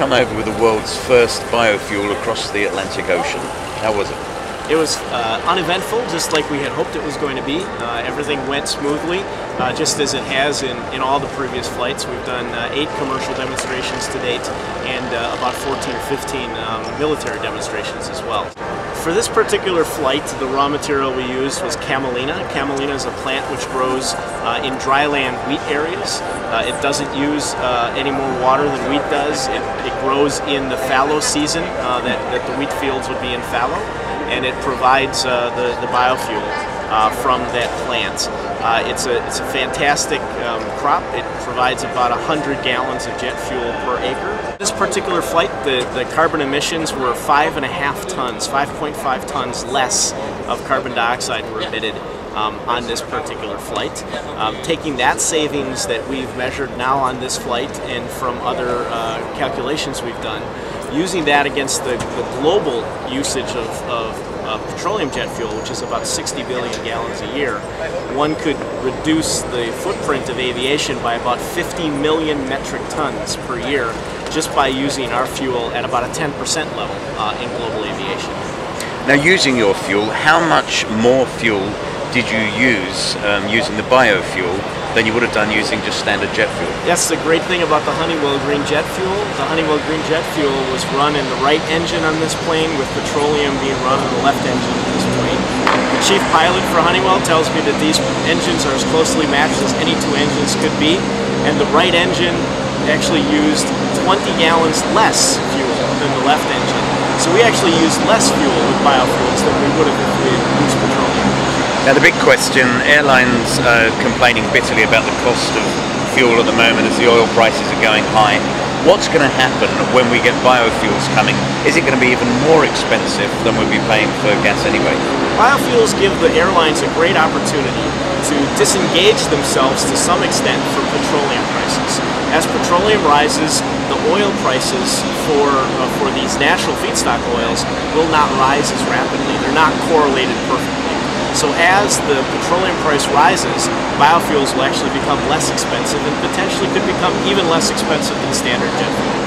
come over with the world's first biofuel across the Atlantic Ocean. How was it? It was uneventful, just like we had hoped it was going to be. Everything went smoothly, just as it has in all the previous flights. We've done 8 commercial demonstrations to date and about 14 or 15 military demonstrations as well. For this particular flight, the raw material we used was camelina. Camelina is a plant which grows in dryland wheat areas. It doesn't use any more water than wheat does. It grows in the fallow season that the wheat fields would be in fallow, and it provides the biofuel from that plant. It's a fantastic crop. It provides about 100 gallons of jet fuel per acre. This particular flight, the carbon emissions were 5.5 tons, 5.5 tons less of carbon dioxide were emitted on this particular flight. Taking that savings that we've measured now on this flight and from other calculations we've done, using that against the global usage of petroleum jet fuel, which is about 60 billion gallons a year, one could reduce the footprint of aviation by about 50 million metric tons per year just by using our fuel at about a 10% level in global aviation. Now, using your fuel, how much more fuel did you use using the biofuel than you would have done using just standard jet fuel? That's the great thing about the Honeywell green jet fuel. The Honeywell green jet fuel was run in the right engine on this plane, with petroleum being run on the left engine of this plane. The chief pilot for Honeywell tells me that these engines are as closely matched as any 2 engines could be, and the right engine actually used 20 gallons less fuel than the left engine. So we actually used less fuel with biofuels than we would have if we had used petroleum. Now, the big question, airlines are complaining bitterly about the cost of fuel at the moment as the oil prices are going high. What's going to happen when we get biofuels coming? Is it going to be even more expensive than we'll be paying for gas anyway? Biofuels give the airlines a great opportunity to disengage themselves to some extent from petroleum prices. As petroleum rises, the oil prices for these natural feedstock oils will not rise as rapidly. They're not correlated perfectly. So as the petroleum price rises, biofuels will actually become less expensive and potentially could become even less expensive than standard jet fuel.